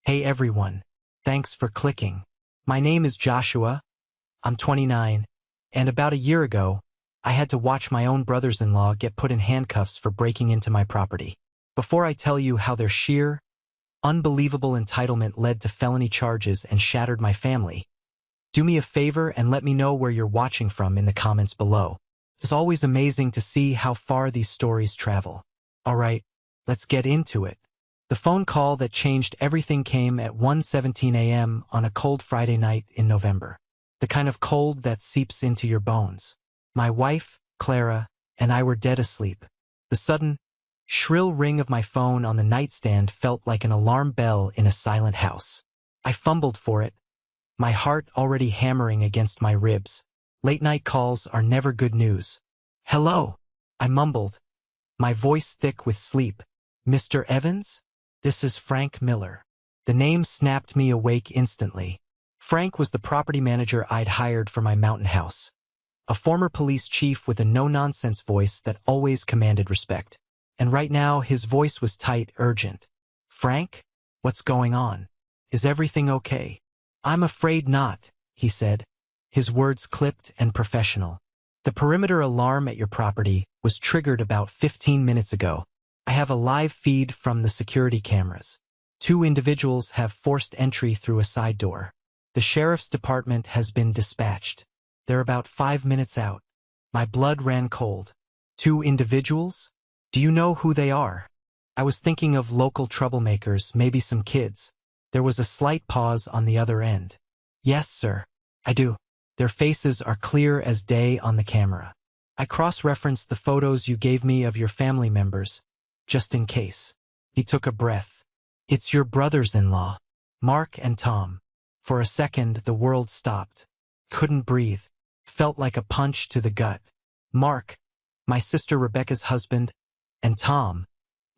Hey everyone, thanks for clicking. My name is Joshua, I'm 29, and about a year ago, I had to watch my own brothers-in-law get put in handcuffs for breaking into my property. Before I tell you how their sheer, unbelievable entitlement led to felony charges and shattered my family, do me a favor and let me know where you're watching from in the comments below. It's always amazing to see how far these stories travel. Alright, let's get into it. The phone call that changed everything came at 1:17 a.m. on a cold Friday night in November. The kind of cold that seeps into your bones. My wife, Clara, and I were dead asleep. The sudden, shrill ring of my phone on the nightstand felt like an alarm bell in a silent house. I fumbled for it, my heart already hammering against my ribs. Late-night calls are never good news. "Hello," I mumbled, my voice thick with sleep. "Mr. Evans? This is Frank Miller." The name snapped me awake instantly. Frank was the property manager I'd hired for my mountain house. A former police chief with a no-nonsense voice that always commanded respect. And right now, his voice was tight, urgent. "Frank? What's going on? Is everything okay?" "I'm afraid not," he said, his words clipped and professional. "The perimeter alarm at your property was triggered about 15 minutes ago. I have a live feed from the security cameras. 2 individuals have forced entry through a side door. The sheriff's department has been dispatched. They're about 5 minutes out." My blood ran cold. 2 individuals? Do you know who they are? I was thinking of local troublemakers, maybe some kids. There was a slight pause on the other end. "Yes, sir, I do. Their faces are clear as day on the camera. I cross-referenced the photos you gave me of your family members, just in case." He took a breath. "It's your brothers-in-law, Mark and Tom." For a second, the world stopped. Couldn't breathe. Felt like a punch to the gut. Mark, my sister Rebecca's husband, and Tom,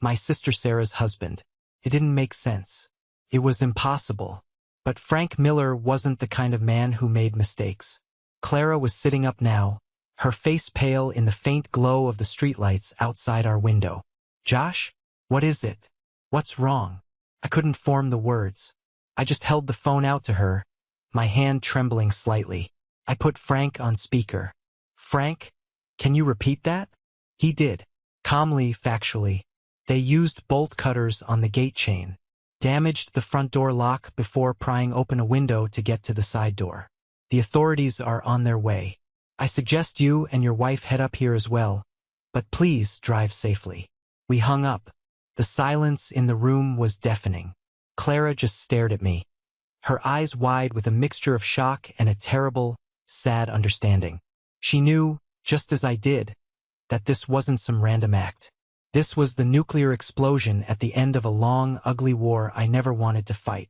my sister Sarah's husband. It didn't make sense. It was impossible. But Frank Miller wasn't the kind of man who made mistakes. Clara was sitting up now, her face pale in the faint glow of the streetlights outside our window. "Josh? What is it? What's wrong?" I couldn't form the words. I just held the phone out to her, my hand trembling slightly. I put Frank on speaker. "Frank, can you repeat that?" He did, calmly, factually. "They used bolt cutters on the gate chain, damaged the front door lock before prying open a window to get to the side door. The authorities are on their way. I suggest you and your wife head up here as well, but please drive safely." We hung up. The silence in the room was deafening. Clara just stared at me, her eyes wide with a mixture of shock and a terrible, sad understanding. She knew, just as I did, that this wasn't some random act. This was the nuclear explosion at the end of a long, ugly war I never wanted to fight.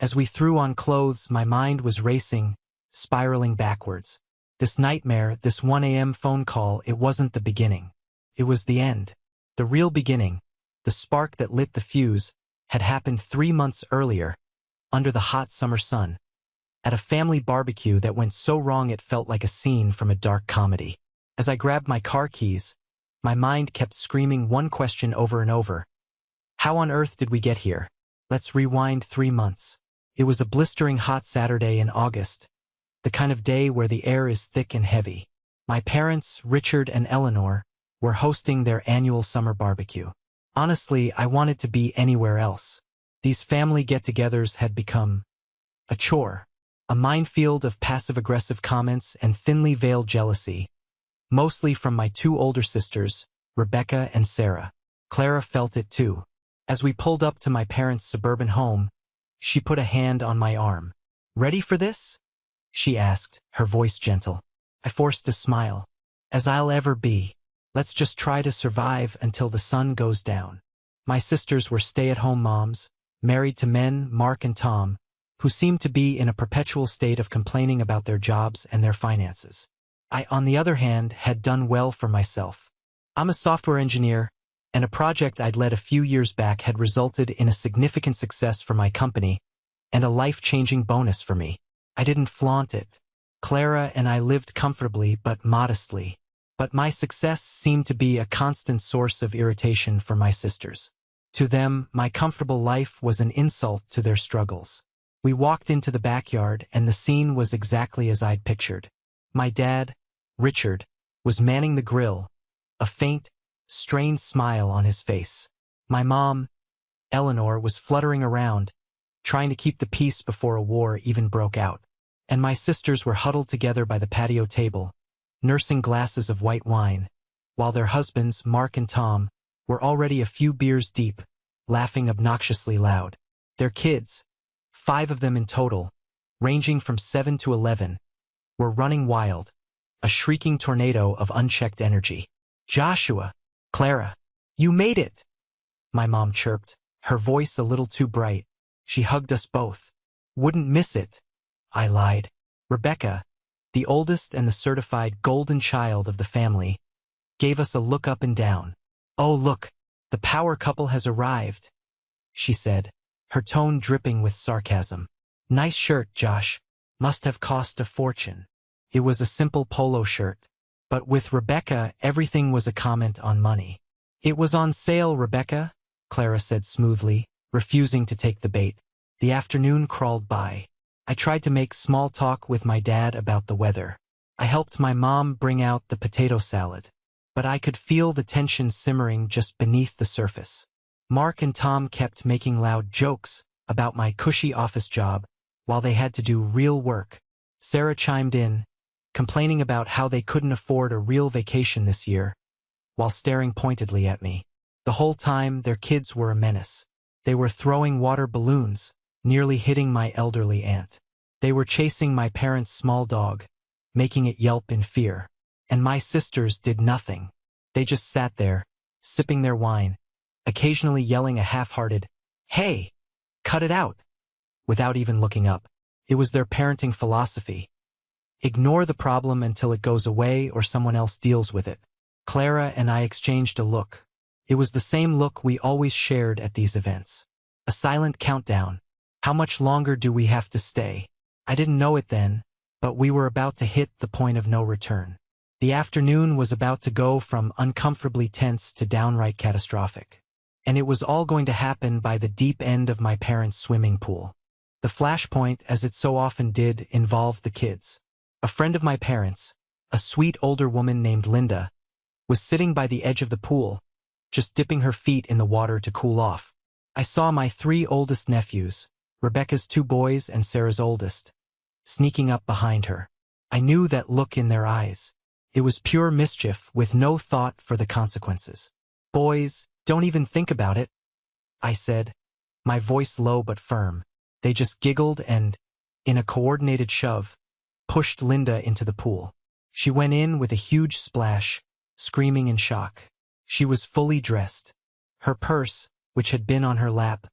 As we threw on clothes, my mind was racing, spiraling backwards. This nightmare, this 1 a.m. phone call, it wasn't the beginning. It was the end. The real beginning, the spark that lit the fuse, had happened 3 months earlier, under the hot summer sun, at a family barbecue that went so wrong it felt like a scene from a dark comedy. As I grabbed my car keys, my mind kept screaming one question over and over. How on earth did we get here? Let's rewind 3 months. It was a blistering hot Saturday in August, the kind of day where the air is thick and heavy. My parents, Richard and Eleanor, were hosting their annual summer barbecue. Honestly, I wanted to be anywhere else. These family get-togethers had become a chore, a minefield of passive-aggressive comments and thinly veiled jealousy, mostly from my 2 older sisters, Rebecca and Sarah. Clara felt it too. As we pulled up to my parents' suburban home, she put a hand on my arm. "Ready for this?" she asked, her voice gentle. I forced a smile. "As I'll ever be. Let's just try to survive until the sun goes down." My sisters were stay-at-home moms, married to men, Mark and Tom, who seemed to be in a perpetual state of complaining about their jobs and their finances. I, on the other hand, had done well for myself. I'm a software engineer, and a project I'd led a few years back had resulted in a significant success for my company and a life-changing bonus for me. I didn't flaunt it. Clara and I lived comfortably but modestly. But my success seemed to be a constant source of irritation for my sisters. To them, my comfortable life was an insult to their struggles. We walked into the backyard and the scene was exactly as I'd pictured. My dad, Richard, was manning the grill, a faint, strained smile on his face. My mom, Eleanor, was fluttering around, trying to keep the peace before a war even broke out. And my sisters were huddled together by the patio table, nursing glasses of white wine, while their husbands, Mark and Tom, were already a few beers deep, laughing obnoxiously loud. Their kids, 5 of them in total, ranging from 7 to 11, were running wild, a shrieking tornado of unchecked energy. "Joshua, Clara, you made it!" my mom chirped, her voice a little too bright. She hugged us both. "Wouldn't miss it," I lied. Rebecca, the oldest and the certified golden child of the family, gave us a look up and down. "Oh look, the power couple has arrived," she said, her tone dripping with sarcasm. "Nice shirt, Josh. Must have cost a fortune." It was a simple polo shirt, but with Rebecca everything was a comment on money. "It was on sale, Rebecca," Clara said smoothly, refusing to take the bait. The afternoon crawled by. I tried to make small talk with my dad about the weather. I helped my mom bring out the potato salad, but I could feel the tension simmering just beneath the surface. Mark and Tom kept making loud jokes about my cushy office job while they had to do real work. Sarah chimed in, complaining about how they couldn't afford a real vacation this year, while staring pointedly at me. The whole time, their kids were a menace. They were throwing water balloons, nearly hitting my elderly aunt. They were chasing my parents' small dog, making it yelp in fear. And my sisters did nothing. They just sat there, sipping their wine, occasionally yelling a half-hearted, "Hey, cut it out," without even looking up. It was their parenting philosophy. Ignore the problem until it goes away or someone else deals with it. Clara and I exchanged a look. It was the same look we always shared at these events. A silent countdown. How much longer do we have to stay? I didn't know it then, but we were about to hit the point of no return. The afternoon was about to go from uncomfortably tense to downright catastrophic. And it was all going to happen by the deep end of my parents' swimming pool. The flashpoint, as it so often did, involved the kids. A friend of my parents, a sweet older woman named Linda, was sitting by the edge of the pool, just dipping her feet in the water to cool off. I saw my 3 oldest nephews, Rebecca's 2 boys and Sarah's oldest, sneaking up behind her. I knew that look in their eyes. It was pure mischief with no thought for the consequences. "Boys, don't even think about it," I said, my voice low but firm. They just giggled and, in a coordinated shove, pushed Linda into the pool. She went in with a huge splash, screaming in shock. She was fully dressed. Her purse, which had been on her lap,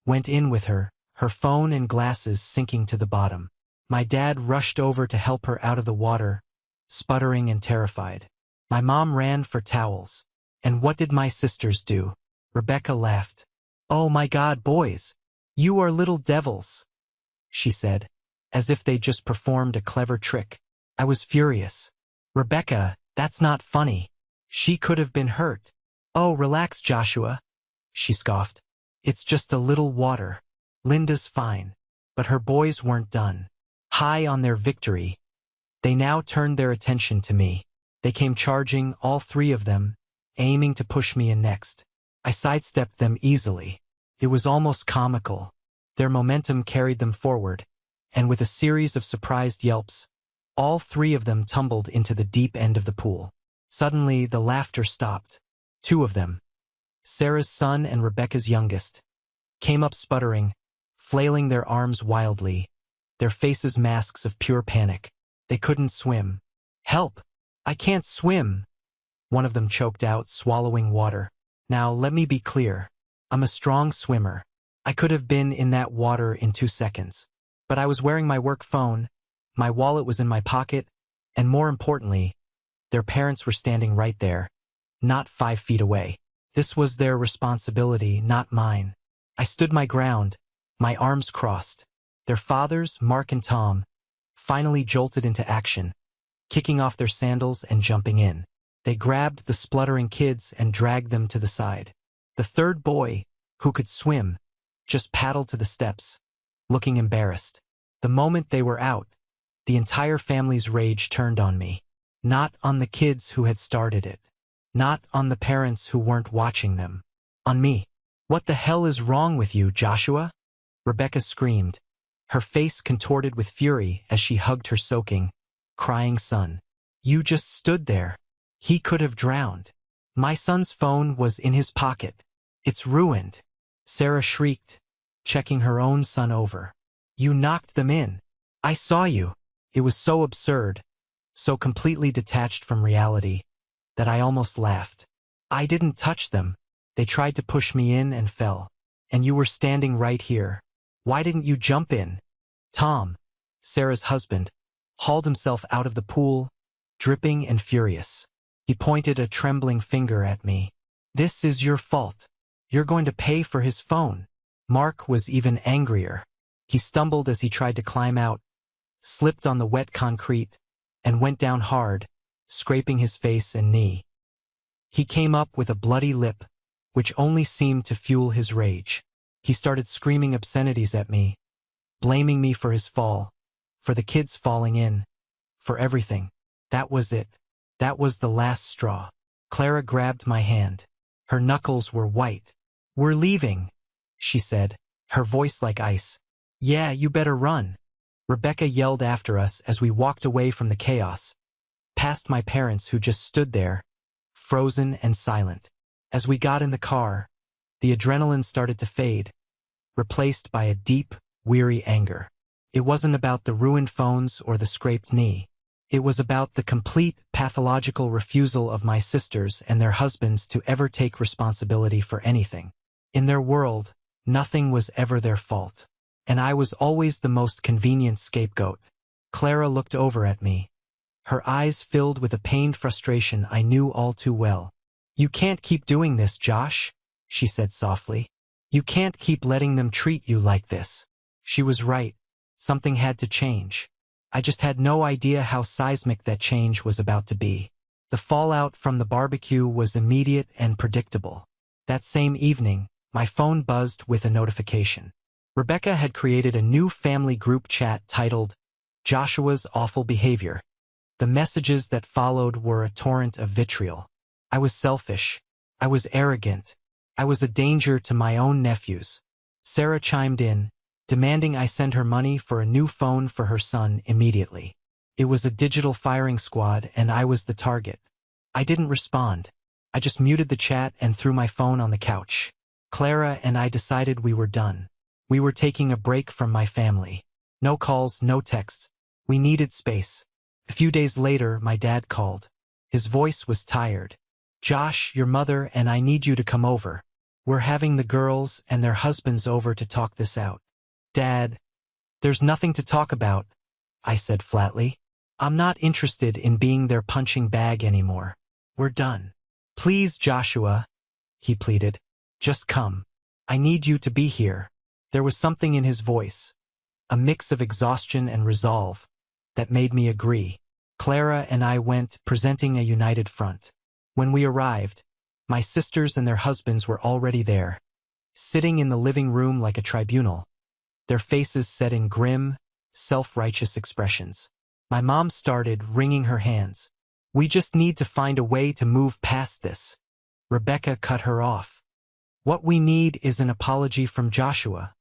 went in with her, her phone and glasses sinking to the bottom. My dad rushed over to help her out of the water, sputtering and terrified. My mom ran for towels. And what did my sisters do? Rebecca laughed. "Oh my God, boys! You are little devils," she said, as if they'd just performed a clever trick. I was furious. "Rebecca, that's not funny. She could have been hurt." "Oh, relax, Joshua," she scoffed. "It's just a little water. Linda's fine." But her boys weren't done. High on their victory, they now turned their attention to me. They came charging, all 3 of them, aiming to push me in next. I sidestepped them easily. It was almost comical. Their momentum carried them forward, and with a series of surprised yelps, all 3 of them tumbled into the deep end of the pool. Suddenly, the laughter stopped. 2 of them, Sarah's son and Rebecca's youngest, came up sputtering, flailing their arms wildly, their faces masks of pure panic. They couldn't swim. "Help! I can't swim!" one of them choked out, swallowing water. Now, let me be clear. I'm a strong swimmer. I could have been in that water in 2 seconds. But I was wearing my work phone, my wallet was in my pocket, and more importantly, their parents were standing right there, not 5 feet away. This was their responsibility, not mine. I stood my ground, my arms crossed. Their fathers, Mark and Tom, finally jolted into action, kicking off their sandals and jumping in. They grabbed the spluttering kids and dragged them to the side. The 3rd boy, who could swim, just paddled to the steps, looking embarrassed. The moment they were out, the entire family's rage turned on me. Not on the kids who had started it. Not on the parents who weren't watching them. On me. "What the hell is wrong with you, Joshua?" Rebecca screamed, her face contorted with fury as she hugged her soaking, crying son. "You just stood there. He could have drowned. My son's phone was in his pocket. It's ruined." Sarah shrieked, checking her own son over. "You knocked them in. I saw you." It was so absurd, so completely detached from reality, that I almost laughed. "I didn't touch them. They tried to push me in and fell. And you were standing right here. Why didn't you jump in?" Tom, Sarah's husband, hauled himself out of the pool, dripping and furious. He pointed a trembling finger at me. "This is your fault. You're going to pay for his phone." Mark was even angrier. He stumbled as he tried to climb out, slipped on the wet concrete, and went down hard, scraping his face and knee. He came up with a bloody lip, which only seemed to fuel his rage. He started screaming obscenities at me, blaming me for his fall, for the kids falling in, for everything. That was it. That was the last straw. Clara grabbed my hand. Her knuckles were white. "We're leaving," she said, her voice like ice. "Yeah, you better run." Rebecca yelled after us as we walked away from the chaos, past my parents who just stood there, frozen and silent. As we got in the car, the adrenaline started to fade, replaced by a deep, weary anger. It wasn't about the ruined phones or the scraped knee. It was about the complete, pathological refusal of my sisters and their husbands to ever take responsibility for anything. In their world, nothing was ever their fault. And I was always the most convenient scapegoat. Clara looked over at me, her eyes filled with a pained frustration I knew all too well. "You can't keep doing this, Josh," she said softly. "You can't keep letting them treat you like this." She was right. Something had to change. I just had no idea how seismic that change was about to be. The fallout from the barbecue was immediate and predictable. That same evening, my phone buzzed with a notification. Rebecca had created a new family group chat titled, "Joshua's Awful Behavior." The messages that followed were a torrent of vitriol. I was selfish. I was arrogant. I was a danger to my own nephews. Sarah chimed in, demanding I send her money for a new phone for her son immediately. It was a digital firing squad and I was the target. I didn't respond. I just muted the chat and threw my phone on the couch. Clara and I decided we were done. We were taking a break from my family. No calls, no texts. We needed space. A few days later, my dad called. His voice was tired. "Josh, your mother and I need you to come over. We're having the girls and their husbands over to talk this out." "Dad, there's nothing to talk about," I said flatly. "I'm not interested in being their punching bag anymore. We're done." "Please, Joshua," he pleaded. "Just come. I need you to be here." There was something in his voice, a mix of exhaustion and resolve, that made me agree. Clara and I went, presenting a united front. When we arrived, my sisters and their husbands were already there, sitting in the living room like a tribunal, their faces set in grim, self-righteous expressions. My mom started wringing her hands. "We just need to find a way to move past this." Rebecca cut her off. "What we need is an apology from Joshua,"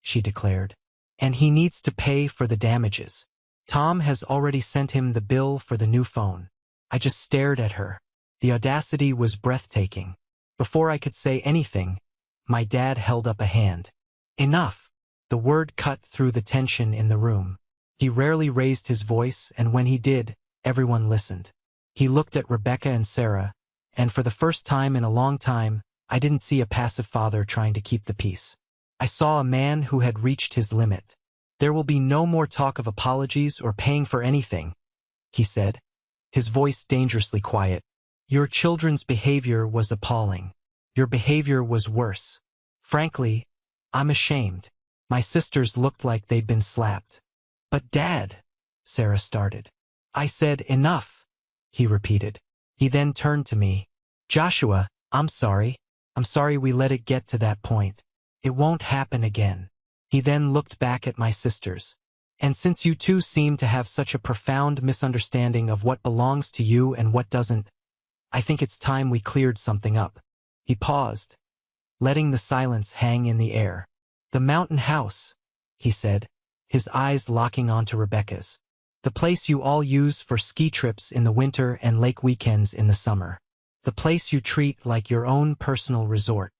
she declared. "And he needs to pay for the damages. Tom has already sent him the bill for the new phone." I just stared at her. The audacity was breathtaking. Before I could say anything, my dad held up a hand. "Enough." The word cut through the tension in the room. He rarely raised his voice, and when he did, everyone listened. He looked at Rebecca and Sarah, and for the first time in a long time, I didn't see a passive father trying to keep the peace. I saw a man who had reached his limit. "There will be no more talk of apologies or paying for anything," he said, his voice dangerously quiet. "Your children's behavior was appalling. Your behavior was worse. Frankly, I'm ashamed." My sisters looked like they'd been slapped. "But Dad," Sarah started. I said, "Enough," he repeated. He then turned to me. "Joshua, I'm sorry. I'm sorry we let it get to that point. It won't happen again. He then looked back at my sisters. And since you two seem to have such a profound misunderstanding of what belongs to you and what doesn't, I think it's time we cleared something up. He paused, letting the silence hang in the air. The mountain house, he said, his eyes locking onto Rebecca's. The place you all use for ski trips in the winter and lake weekends in the summer. The place you treat like your own personal resort.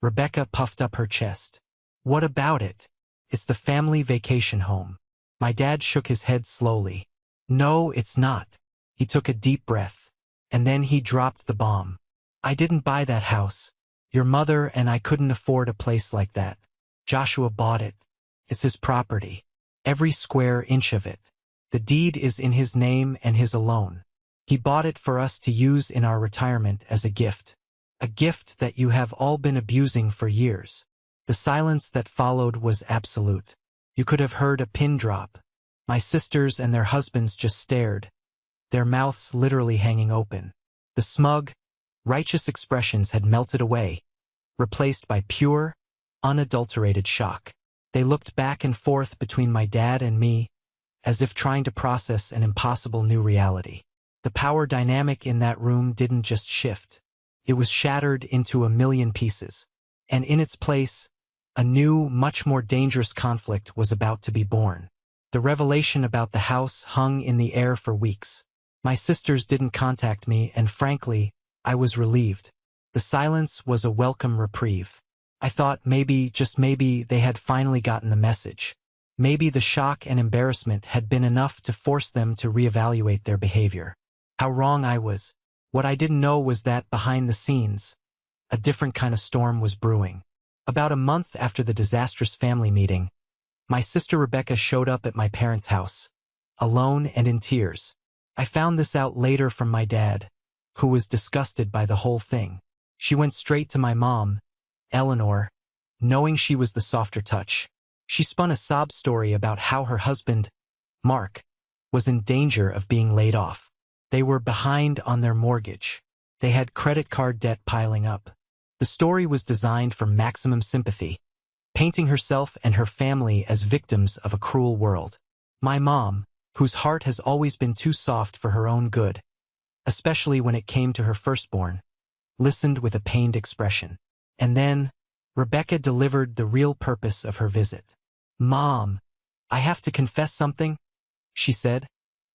Rebecca puffed up her chest. What about it? It's the family vacation home. My dad shook his head slowly. No, it's not. He took a deep breath. And then he dropped the bomb. I didn't buy that house. Your mother and I couldn't afford a place like that. Joshua bought it. It's his property. Every square inch of it. The deed is in his name and his alone. He bought it for us to use in our retirement as a gift. A gift that you have all been abusing for years. The silence that followed was absolute. You could have heard a pin drop. My sisters and their husbands just stared, their mouths literally hanging open. The smug, righteous expressions had melted away, replaced by pure, unadulterated shock. They looked back and forth between my dad and me, as if trying to process an impossible new reality. The power dynamic in that room didn't just shift. It was shattered into a million pieces. And in its place, a new, much more dangerous conflict was about to be born. The revelation about the house hung in the air for weeks. My sisters didn't contact me, and frankly, I was relieved. The silence was a welcome reprieve. I thought maybe, just maybe, they had finally gotten the message. Maybe the shock and embarrassment had been enough to force them to reevaluate their behavior. How wrong I was. What I didn't know was that behind the scenes, a different kind of storm was brewing. About a month after the disastrous family meeting, my sister Rebecca showed up at my parents' house, alone and in tears. I found this out later from my dad, who was disgusted by the whole thing. She went straight to my mom, Eleanor, knowing she was the softer touch. She spun a sob story about how her husband, Mark, was in danger of being laid off. They were behind on their mortgage. They had credit card debt piling up. The story was designed for maximum sympathy, painting herself and her family as victims of a cruel world. My mom, whose heart has always been too soft for her own good, especially when it came to her firstborn, listened with a pained expression. And then, Rebecca delivered the real purpose of her visit. Mom, I have to confess something, she said,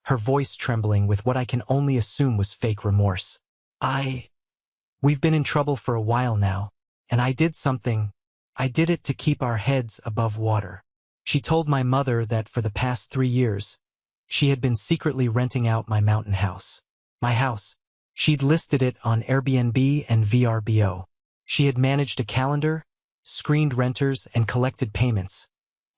her voice trembling with what I can only assume was fake remorse. We've been in trouble for a while now, and I did something. I did it to keep our heads above water. She told my mother that for the past 3 years, she had been secretly renting out my mountain house. My house. She'd listed it on Airbnb and VRBO. She had managed a calendar, screened renters, and collected payments,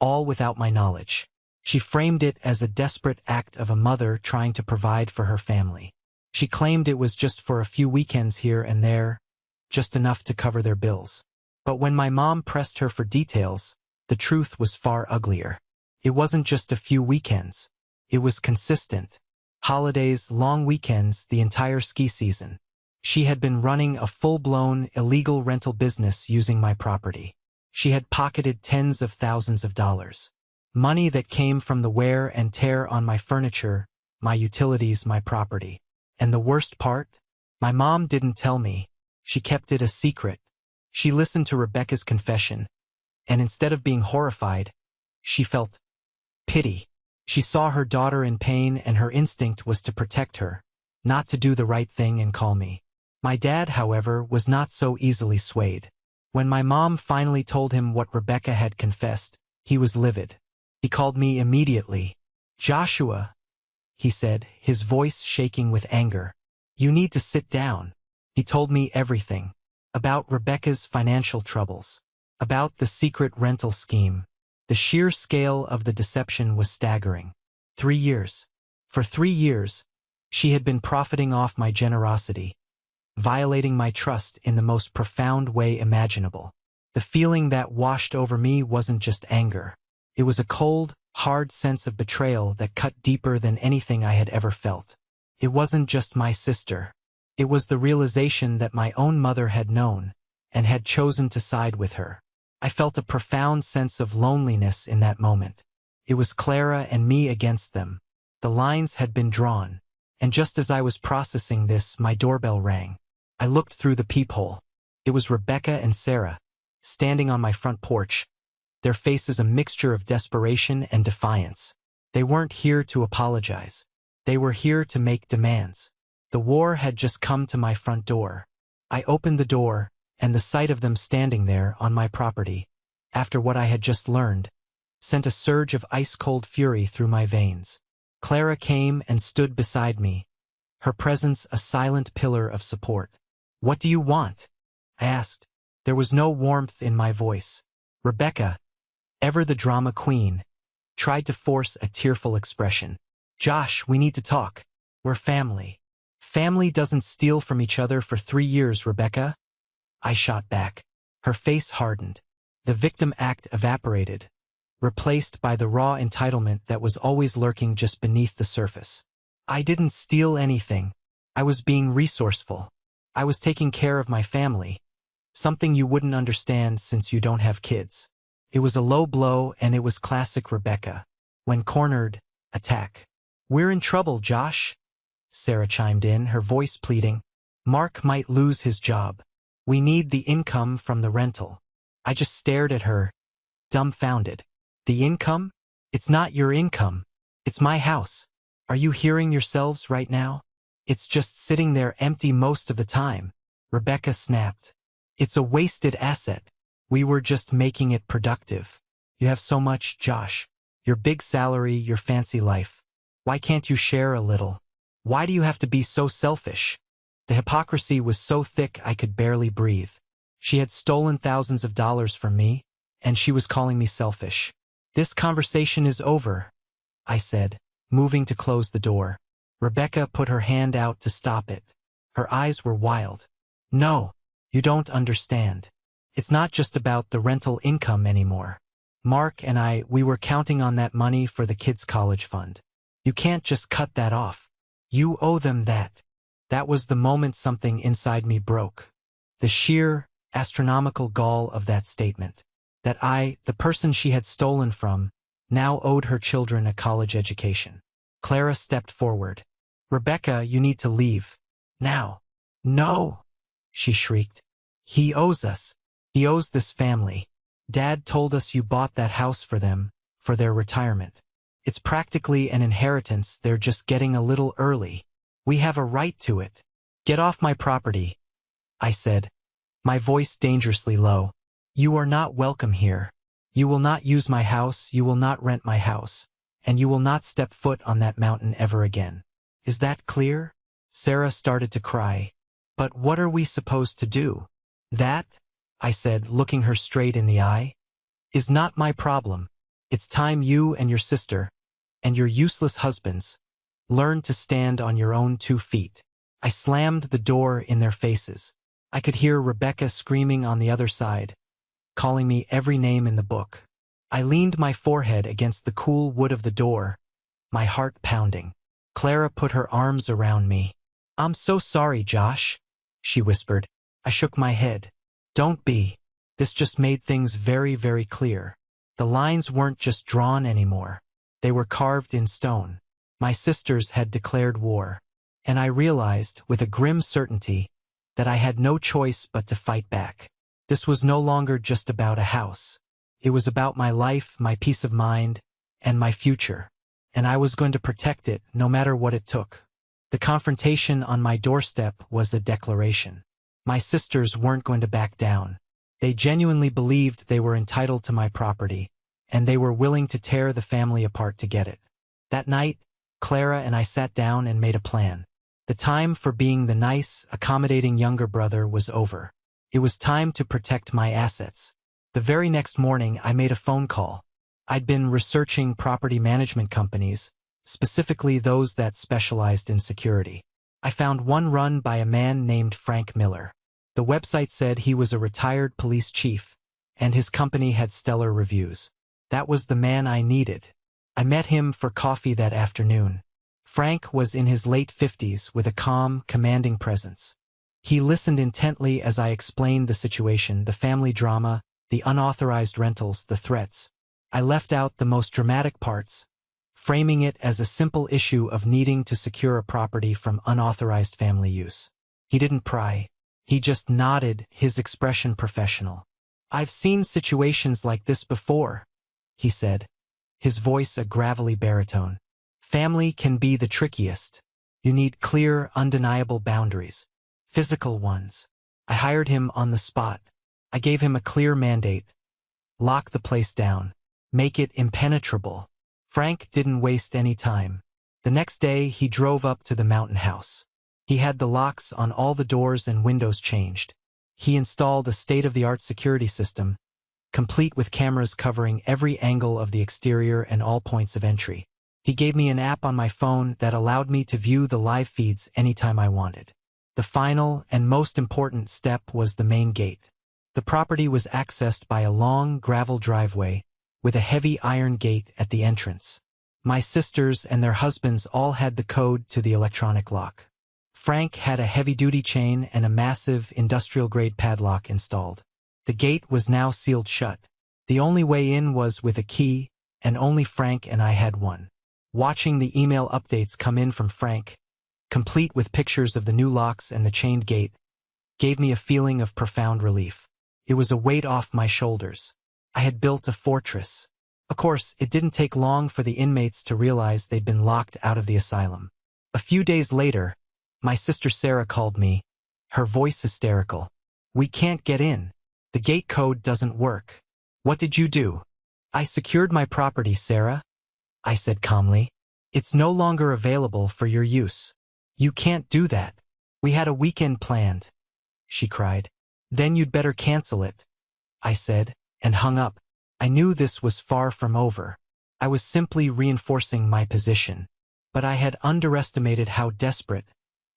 all without my knowledge. She framed it as a desperate act of a mother trying to provide for her family. She claimed it was just for a few weekends here and there, just enough to cover their bills. But when my mom pressed her for details, the truth was far uglier. It wasn't just a few weekends. It was consistent. Holidays, long weekends, the entire ski season. She had been running a full-blown, illegal rental business using my property. She had pocketed tens of thousands of dollars. Money that came from the wear and tear on my furniture, my utilities, my property. And the worst part? My mom didn't tell me. She kept it a secret. She listened to Rebecca's confession, and instead of being horrified, she felt pity. She saw her daughter in pain, and her instinct was to protect her, not to do the right thing and call me. My dad, however, was not so easily swayed. When my mom finally told him what Rebecca had confessed, he was livid. He called me immediately. Joshua, he said, his voice shaking with anger. You need to sit down. He told me everything. About Rebecca's financial troubles. About the secret rental scheme. The sheer scale of the deception was staggering. 3 years. For 3 years, she had been profiting off my generosity, violating my trust in the most profound way imaginable. The feeling that washed over me wasn't just anger. It was a cold, hard sense of betrayal that cut deeper than anything I had ever felt. It wasn't just my sister. It was the realization that my own mother had known, and had chosen to side with her. I felt a profound sense of loneliness in that moment. It was Clara and me against them. The lines had been drawn, and just as I was processing this, my doorbell rang. I looked through the peephole. It was Rebecca and Sarah, standing on my front porch, their faces a mixture of desperation and defiance. They weren't here to apologize. They were here to make demands. The war had just come to my front door. I opened the door, and the sight of them standing there on my property, after what I had just learned, sent a surge of ice-cold fury through my veins. Clara came and stood beside me, her presence a silent pillar of support. "What do you want?" I asked. There was no warmth in my voice. Rebecca, ever the drama queen, tried to force a tearful expression. "Josh, we need to talk. We're family." "Family doesn't steal from each other for 3 years, Rebecca." I shot back. Her face hardened. The victim act evaporated, replaced by the raw entitlement that was always lurking just beneath the surface. "I didn't steal anything. I was being resourceful. I was taking care of my family. Something you wouldn't understand since you don't have kids." It was a low blow, and it was classic Rebecca. When cornered, attack. "We're in trouble, Josh," Sarah chimed in, her voice pleading. "Mark might lose his job. We need the income from the rental." I just stared at her, dumbfounded. "The income? It's not your income. It's my house. Are you hearing yourselves right now? It's just sitting there empty most of the time," Rebecca snapped. "It's a wasted asset. We were just making it productive. You have so much, Josh. Your big salary, your fancy life. Why can't you share a little? Why do you have to be so selfish?" The hypocrisy was so thick I could barely breathe. She had stolen thousands of dollars from me, and she was calling me selfish. "This conversation is over," I said, moving to close the door. Rebecca put her hand out to stop it. Her eyes were wild. "No, you don't understand. It's not just about the rental income anymore. Mark and we were counting on that money for the kids' college fund. You can't just cut that off. You owe them that." That was the moment something inside me broke. The sheer, astronomical gall of that statement. That I, the person she had stolen from, now owed her children a college education. Clara stepped forward. "Rebecca, you need to leave. Now." "No," she shrieked. "He owes us. He owes this family. Dad told us you bought that house for them, for their retirement. It's practically an inheritance. They're just getting a little early. We have a right to it. Get off my property," I said, my voice dangerously low. "You are not welcome here. You will not use my house, you will not rent my house, and you will not step foot on that mountain ever again. Is that clear?" Sarah started to cry. "But what are we supposed to do?" "That," I said, looking her straight in the eye, "is not my problem. It's time you and your sister, and your useless husbands, learn to stand on your own 2 feet. I slammed the door in their faces. I could hear Rebecca screaming on the other side, calling me every name in the book. I leaned my forehead against the cool wood of the door, my heart pounding. Clara put her arms around me. "I'm so sorry, Josh," she whispered. I shook my head. "Don't be." This just made things very, very clear. The lines weren't just drawn anymore. They were carved in stone. My sisters had declared war, and I realized, with a grim certainty, that I had no choice but to fight back. This was no longer just about a house. It was about my life, my peace of mind, and my future, and I was going to protect it no matter what it took. The confrontation on my doorstep was a declaration. My sisters weren't going to back down. They genuinely believed they were entitled to my property, and they were willing to tear the family apart to get it. That night, Clara and I sat down and made a plan. The time for being the nice, accommodating younger brother was over. It was time to protect my assets. The very next morning, I made a phone call. I'd been researching property management companies, specifically those that specialized in security. I found one run by a man named Frank Miller. The website said he was a retired police chief, and his company had stellar reviews. That was the man I needed. I met him for coffee that afternoon. Frank was in his late 50s with a calm, commanding presence. He listened intently as I explained the situation, the family drama, the unauthorized rentals, the threats. I left out the most dramatic parts, framing it as a simple issue of needing to secure a property from unauthorized family use. He didn't pry. He just nodded, his expression professional. "I've seen situations like this before," he said, his voice a gravelly baritone. "Family can be the trickiest. You need clear, undeniable boundaries. Physical ones." I hired him on the spot. I gave him a clear mandate. Lock the place down. Make it impenetrable. Frank didn't waste any time. The next day, he drove up to the mountain house. He had the locks on all the doors and windows changed. He installed a state-of-the-art security system, complete with cameras covering every angle of the exterior and all points of entry. He gave me an app on my phone that allowed me to view the live feeds anytime I wanted. The final and most important step was the main gate. The property was accessed by a long gravel driveway with a heavy iron gate at the entrance. My sisters and their husbands all had the code to the electronic lock. Frank had a heavy-duty chain and a massive industrial-grade padlock installed. The gate was now sealed shut. The only way in was with a key, and only Frank and I had one. Watching the email updates come in from Frank, complete with pictures of the new locks and the chained gate, gave me a feeling of profound relief. It was a weight off my shoulders. I had built a fortress. Of course, it didn't take long for the inmates to realize they'd been locked out of the asylum. A few days later, my sister Sarah called me, her voice hysterical. "We can't get in. The gate code doesn't work." "What did you do?" "I secured my property, Sarah," I said calmly. "It's no longer available for your use." "You can't do that. We had a weekend planned," she cried. "Then you'd better cancel it," I said, and hung up. I knew this was far from over. I was simply reinforcing my position. But I had underestimated how desperate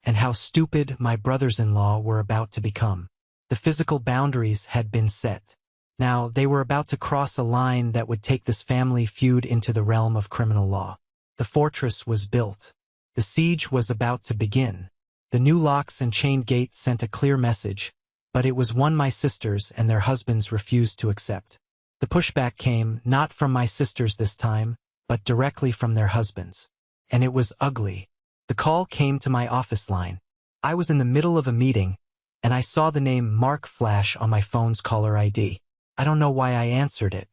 and how stupid my brothers-in-law were about to become. The physical boundaries had been set. Now they were about to cross a line that would take this family feud into the realm of criminal law. The fortress was built. The siege was about to begin. The new locks and chained gate sent a clear message, but it was one my sisters and their husbands refused to accept. The pushback came not from my sisters this time, but directly from their husbands. And it was ugly. The call came to my office line. I was in the middle of a meeting, and I saw the name Mark flash on my phone's caller ID. I don't know why I answered it.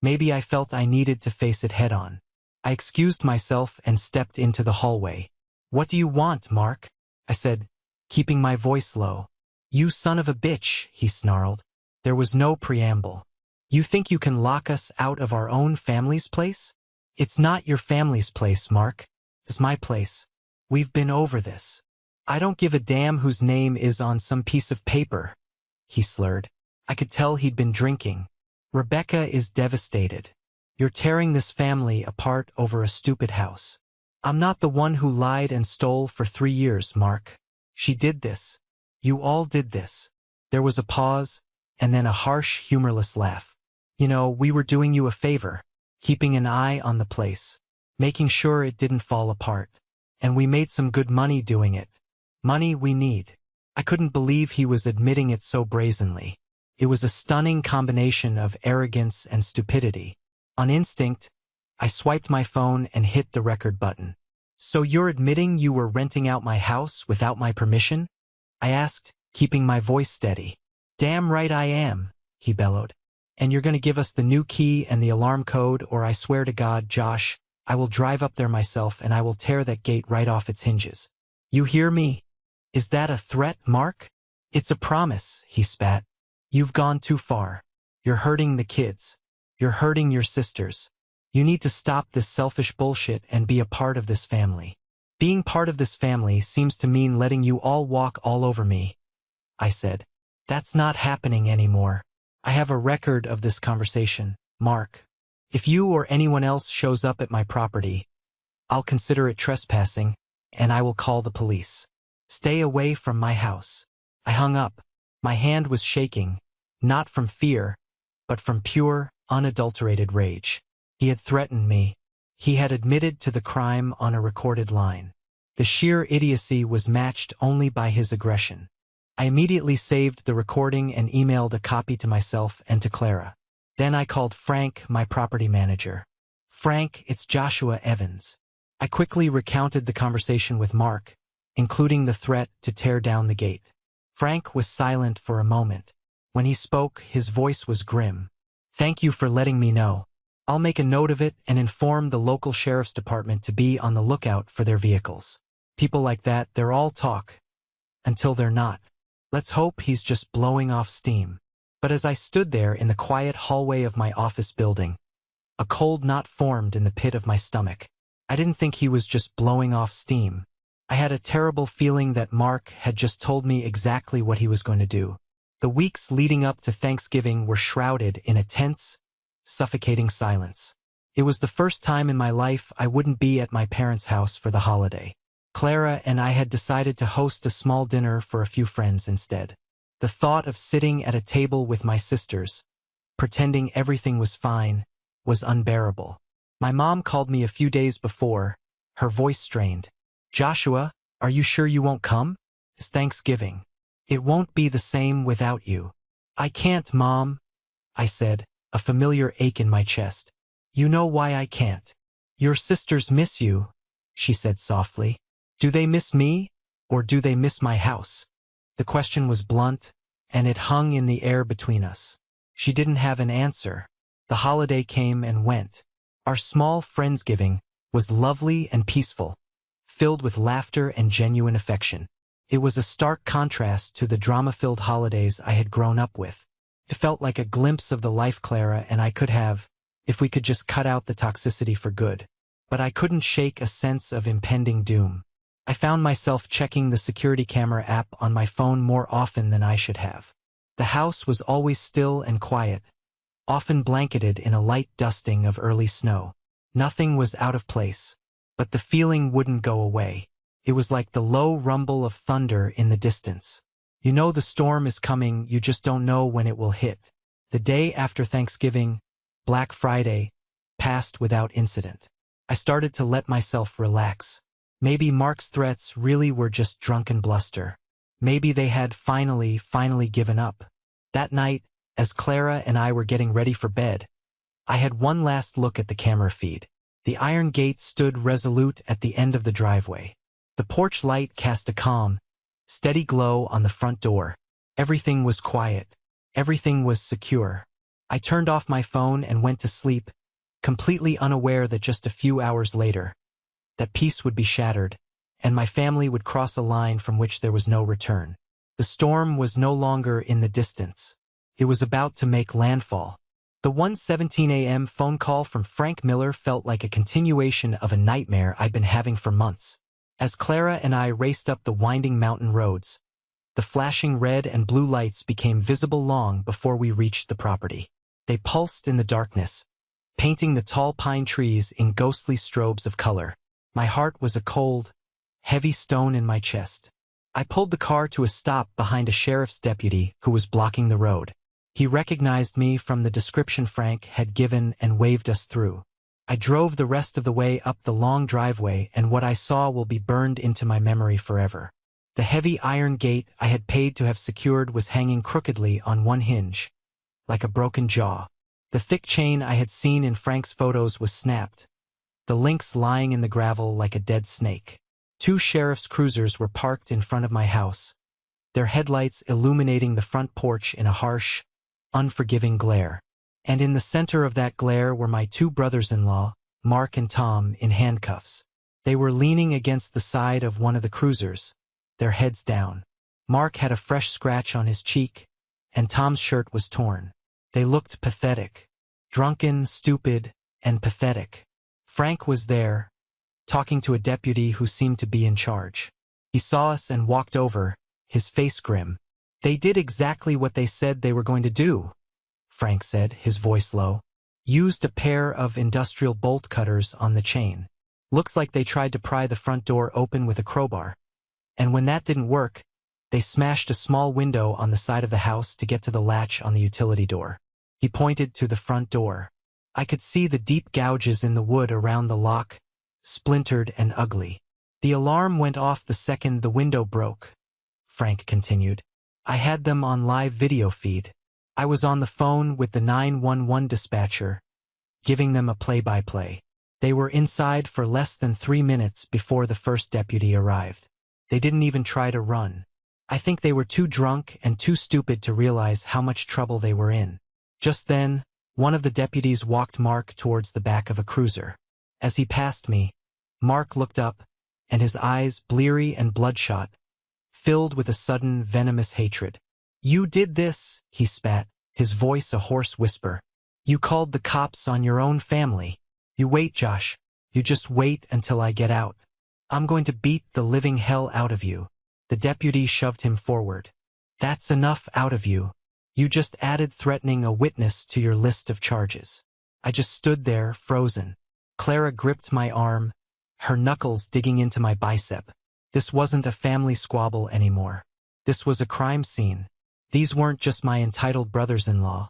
Maybe I felt I needed to face it head-on. I excused myself and stepped into the hallway. "What do you want, Mark?" I said, keeping my voice low. "You son of a bitch," he snarled. There was no preamble. "You think you can lock us out of our own family's place?" "It's not your family's place, Mark. It's my place. We've been over this. I don't give a damn whose name is on some piece of paper," he slurred. I could tell he'd been drinking. "Rebecca is devastated. You're tearing this family apart over a stupid house. I'm not the one who lied and stole for 3 years, Mark. She did this. You all did this." There was a pause, and then a harsh, humorless laugh. "You know, we were doing you a favor, keeping an eye on the place, making sure it didn't fall apart. And we made some good money doing it. Money we need." I couldn't believe he was admitting it so brazenly. It was a stunning combination of arrogance and stupidity. On instinct, I swiped my phone and hit the record button. "So you're admitting you were renting out my house without my permission?" I asked, keeping my voice steady. "Damn right I am," he bellowed. "And you're going to give us the new key and the alarm code, or I swear to God, Josh, I will drive up there myself and I will tear that gate right off its hinges. You hear me? Is that a threat, Mark?" "It's a promise," he spat. "You've gone too far. You're hurting the kids. You're hurting your sisters. You need to stop this selfish bullshit and be a part of this family." "Being part of this family seems to mean letting you all walk all over me," I said. "That's not happening anymore. I have a record of this conversation, Mark. If you or anyone else shows up at my property, I'll consider it trespassing, and I will call the police. Stay away from my house." I hung up. My hand was shaking, not from fear, but from pure, unadulterated rage. He had threatened me. He had admitted to the crime on a recorded line. The sheer idiocy was matched only by his aggression. I immediately saved the recording and emailed a copy to myself and to Clara. Then I called Frank, my property manager. "Frank, it's Joshua Evans." I quickly recounted the conversation with Mark, including the threat to tear down the gate. Frank was silent for a moment. When he spoke, his voice was grim. "Thank you for letting me know. I'll make a note of it and inform the local sheriff's department to be on the lookout for their vehicles. People like that, they're all talk. Until they're not. Let's hope he's just blowing off steam." But as I stood there in the quiet hallway of my office building, a cold knot formed in the pit of my stomach. I didn't think he was just blowing off steam. I had a terrible feeling that Mark had just told me exactly what he was going to do. The weeks leading up to Thanksgiving were shrouded in a tense, suffocating silence. It was the first time in my life I wouldn't be at my parents' house for the holiday. Clara and I had decided to host a small dinner for a few friends instead. The thought of sitting at a table with my sisters, pretending everything was fine, was unbearable. My mom called me a few days before, her voice strained. "Joshua, are you sure you won't come? It's Thanksgiving. It won't be the same without you." "I can't, Mom," I said, a familiar ache in my chest. "You know why I can't. Your sisters miss you," she said softly. "Do they miss me, or do they miss my house?" The question was blunt, and it hung in the air between us. She didn't have an answer. The holiday came and went. Our small Friendsgiving was lovely and peaceful, filled with laughter and genuine affection. It was a stark contrast to the drama-filled holidays I had grown up with. It felt like a glimpse of the life Clara and I could have, if we could just cut out the toxicity for good. But I couldn't shake a sense of impending doom. I found myself checking the security camera app on my phone more often than I should have. The house was always still and quiet, often blanketed in a light dusting of early snow. Nothing was out of place, but the feeling wouldn't go away. It was like the low rumble of thunder in the distance. You know the storm is coming, you just don't know when it will hit. The day after Thanksgiving, Black Friday, passed without incident. I started to let myself relax. Maybe Mark's threats really were just drunken bluster. Maybe they had finally given up. That night, as Clara and I were getting ready for bed, I had one last look at the camera feed. The iron gate stood resolute at the end of the driveway. The porch light cast a calm, steady glow on the front door. Everything was quiet. Everything was secure. I turned off my phone and went to sleep, completely unaware that just a few hours later, that peace would be shattered, and my family would cross a line from which there was no return. The storm was no longer in the distance. It was about to make landfall. The 1:17 a.m. phone call from Frank Miller felt like a continuation of a nightmare I'd been having for months. As Clara and I raced up the winding mountain roads, the flashing red and blue lights became visible long before we reached the property. They pulsed in the darkness, painting the tall pine trees in ghostly strobes of color. My heart was a cold, heavy stone in my chest. I pulled the car to a stop behind a sheriff's deputy who was blocking the road. He recognized me from the description Frank had given and waved us through. I drove the rest of the way up the long driveway, and what I saw will be burned into my memory forever. The heavy iron gate I had paid to have secured was hanging crookedly on one hinge, like a broken jaw. The thick chain I had seen in Frank's photos was snapped, the links lying in the gravel like a dead snake. 2 sheriff's cruisers were parked in front of my house, their headlights illuminating the front porch in a harsh, unforgiving glare. And in the center of that glare were my 2 brothers-in-law, Mark and Tom, in handcuffs. They were leaning against the side of one of the cruisers, their heads down. Mark had a fresh scratch on his cheek, and Tom's shirt was torn. They looked pathetic. Drunken, stupid, and pathetic. Frank was there, talking to a deputy who seemed to be in charge. He saw us and walked over, his face grim. "They did exactly what they said they were going to do," Frank said, his voice low. "Used a pair of industrial bolt cutters on the chain. Looks like they tried to pry the front door open with a crowbar. And when that didn't work, they smashed a small window on the side of the house to get to the latch on the utility door." He pointed to the front door. I could see the deep gouges in the wood around the lock, splintered and ugly. "The alarm went off the second the window broke," Frank continued. I had them on live video feed. I was on the phone with the 911 dispatcher, giving them a play-by-play. They were inside for less than 3 minutes before the first deputy arrived. They didn't even try to run. I think they were too drunk and too stupid to realize how much trouble they were in. Just then, one of the deputies walked Mark towards the back of a cruiser. As he passed me, Mark looked up, and his eyes, bleary and bloodshot, filled with a sudden venomous hatred. "You did this," he spat, his voice a hoarse whisper. "You called the cops on your own family. You wait, Josh. You just wait until I get out. I'm going to beat the living hell out of you." The deputy shoved him forward. "That's enough out of you. You just added threatening a witness to your list of charges." I just stood there, frozen. Clara gripped my arm, her knuckles digging into my bicep. This wasn't a family squabble anymore. This was a crime scene. These weren't just my entitled brothers-in-law.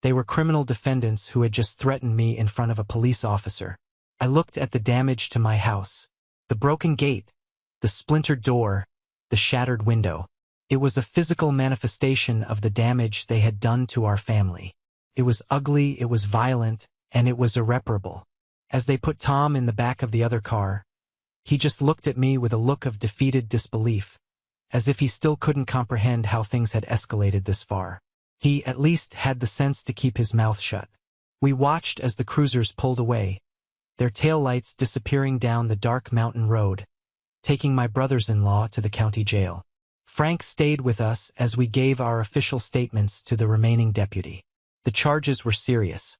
They were criminal defendants who had just threatened me in front of a police officer. I looked at the damage to my house. The broken gate, the splintered door, the shattered window. It was a physical manifestation of the damage they had done to our family. It was ugly, it was violent, and it was irreparable. As they put Tom in the back of the other car, he just looked at me with a look of defeated disbelief, as if he still couldn't comprehend how things had escalated this far. He, at least, had the sense to keep his mouth shut. We watched as the cruisers pulled away, their taillights disappearing down the dark mountain road, taking my brothers-in-law to the county jail. Frank stayed with us as we gave our official statements to the remaining deputy. The charges were serious: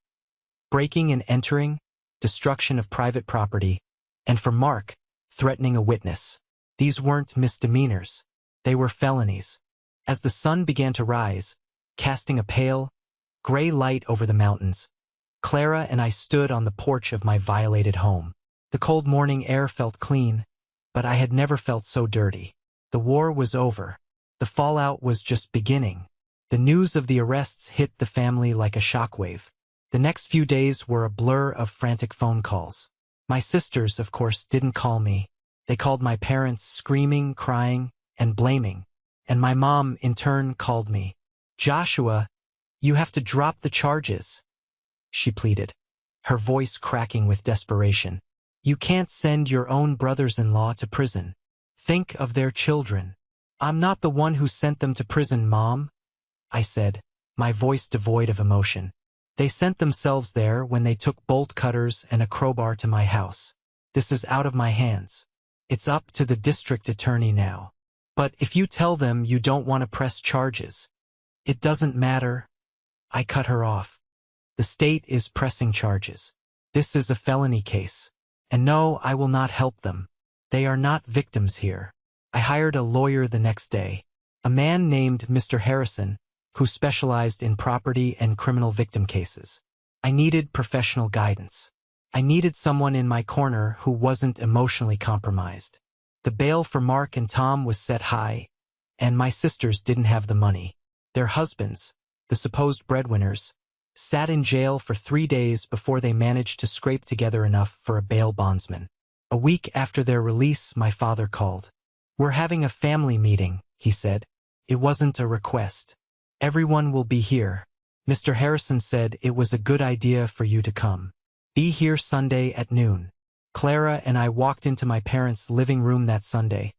breaking and entering, destruction of private property, and for Mark, threatening a witness. These weren't misdemeanors. They were felonies. As the sun began to rise, casting a pale, gray light over the mountains, Clara and I stood on the porch of my violated home. The cold morning air felt clean, but I had never felt so dirty. The war was over. The fallout was just beginning. The news of the arrests hit the family like a shockwave. The next few days were a blur of frantic phone calls. My sisters, of course, didn't call me. They called my parents, screaming, crying, and blaming. And my mom, in turn, called me. "Joshua, you have to drop the charges," she pleaded, her voice cracking with desperation. "You can't send your own brothers-in-law to prison. Think of their children." "I'm not the one who sent them to prison, Mom," I said, my voice devoid of emotion. "They sent themselves there when they took bolt cutters and a crowbar to my house. This is out of my hands. It's up to the district attorney now. But if you tell them you don't want to press charges, it doesn't matter." I cut her off. "The state is pressing charges. This is a felony case. And no, I will not help them. They are not victims here." I hired a lawyer the next day, a man named Mr. Harrison, who specialized in property and criminal victim cases. I needed professional guidance. I needed someone in my corner who wasn't emotionally compromised. The bail for Mark and Tom was set high, and my sisters didn't have the money. Their husbands, the supposed breadwinners, sat in jail for 3 days before they managed to scrape together enough for a bail bondsman. A week after their release, my father called. "We're having a family meeting," he said. It wasn't a request. "Everyone will be here. Mr. Harrison said it was a good idea for you to come. Be here Sunday at noon." Clara and I walked into my parents' living room that Sunday,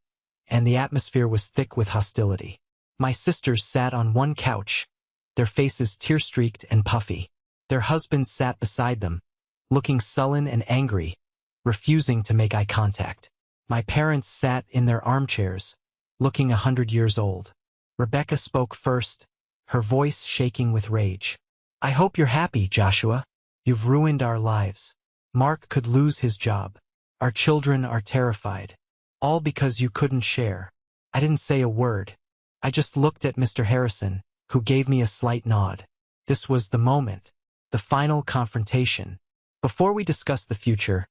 and the atmosphere was thick with hostility. My sisters sat on one couch, their faces tear-streaked and puffy. Their husbands sat beside them, looking sullen and angry, refusing to make eye contact. My parents sat in their armchairs, looking 100 years old. Rebecca spoke first, her voice shaking with rage. "I hope you're happy, Joshua. You've ruined our lives. Mark could lose his job. Our children are terrified. All because you couldn't share." I didn't say a word. I just looked at Mr. Harrison, who gave me a slight nod. This was the moment, the final confrontation. Before we discussed the future,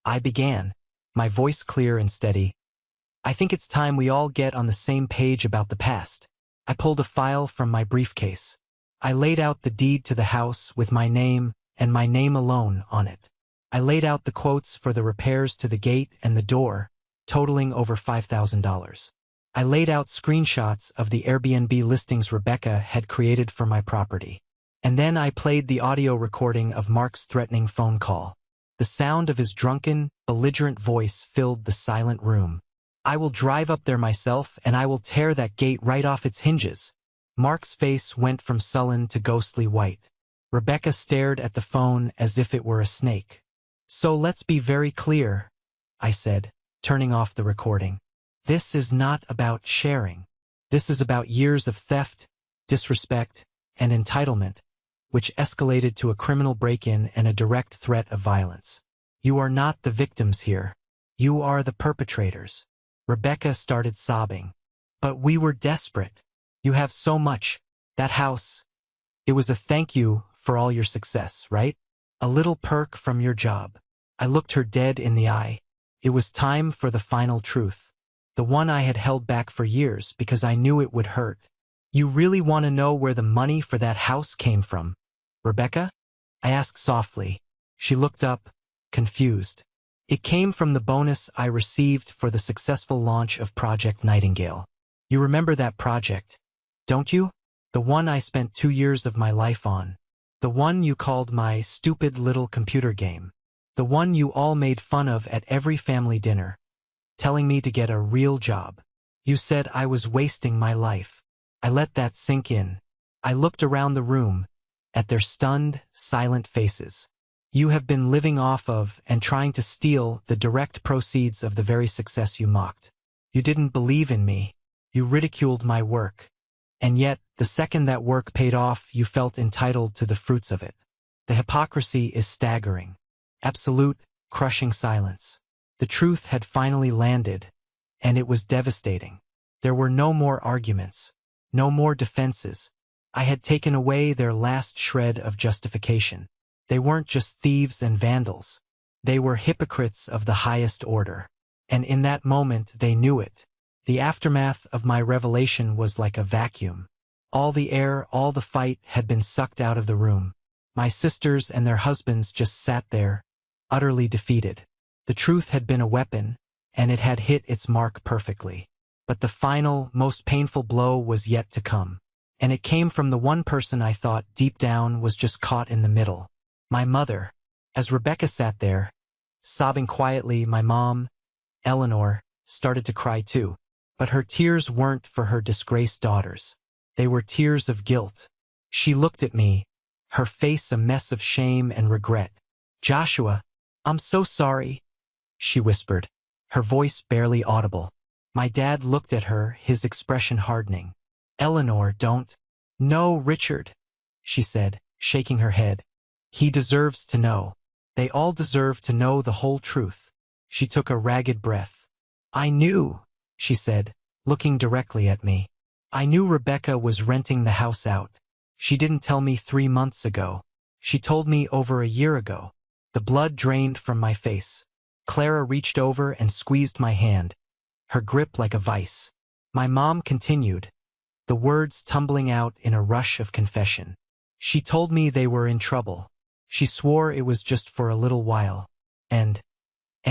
I began, my voice clear and steady. "I think it's time we all get on the same page about the past." I pulled a file from my briefcase. I laid out the deed to the house with my name and my name alone on it. I laid out the quotes for the repairs to the gate and the door, totaling over $5,000. I laid out screenshots of the Airbnb listings Rebecca had created for my property. And then I played the audio recording of Mark's threatening phone call. The sound of his drunken, belligerent voice filled the silent room. "I will drive up there myself and I will tear that gate right off its hinges." Mark's face went from sullen to ghostly white. Rebecca stared at the phone as if it were a snake. "So let's be very clear," I said, turning off the recording. "This is not about sharing. This is about years of theft, disrespect, and entitlement, which escalated to a criminal break-in and a direct threat of violence. You are not the victims here. You are the perpetrators." Rebecca started sobbing. "But we were desperate. You have so much. That house. It was a thank you for all your success, right? A little perk from your job." I looked her dead in the eye. It was time for the final truth. The one I had held back for years because I knew it would hurt. "You really want to know where the money for that house came from, Rebecca?" I asked softly. She looked up, confused. "It came from the bonus I received for the successful launch of Project Nightingale. You remember that project, don't you? The one I spent 2 years of my life on. The one you called my stupid little computer game. The one you all made fun of at every family dinner, telling me to get a real job. You said I was wasting my life." I let that sink in. I looked around the room, at their stunned, silent faces. "You have been living off of and trying to steal the direct proceeds of the very success you mocked. You didn't believe in me. You ridiculed my work. And yet, the second that work paid off, you felt entitled to the fruits of it. The hypocrisy is staggering. Absolute, crushing silence. The truth had finally landed, and it was devastating. There were no more arguments, no more defenses. I had taken away their last shred of justification. They weren't just thieves and vandals. They were hypocrites of the highest order. And in that moment, they knew it. The aftermath of my revelation was like a vacuum. All the air, all the fight had been sucked out of the room. My sisters and their husbands just sat there, utterly defeated. The truth had been a weapon, and it had hit its mark perfectly. But the final, most painful blow was yet to come. And it came from the one person I thought deep down was just caught in the middle. My mother. As Rebecca sat there, sobbing quietly, my mom, Eleanor, started to cry too. But her tears weren't for her disgraced daughters. They were tears of guilt. She looked at me, her face a mess of shame and regret. "Joshua, I'm so sorry," she whispered, her voice barely audible. My dad looked at her, his expression hardening. "Eleanor, don't." "No, Richard," she said, shaking her head. "He deserves to know. They all deserve to know the whole truth." She took a ragged breath. "I knew," she said, looking directly at me. "I knew Rebecca was renting the house out. She didn't tell me 3 months ago. She told me over a year ago." The blood drained from my face. Clara reached over and squeezed my hand, her grip like a vice. My mom continued, the words tumbling out in a rush of confession. "She told me they were in trouble. She swore it was just for a little while. And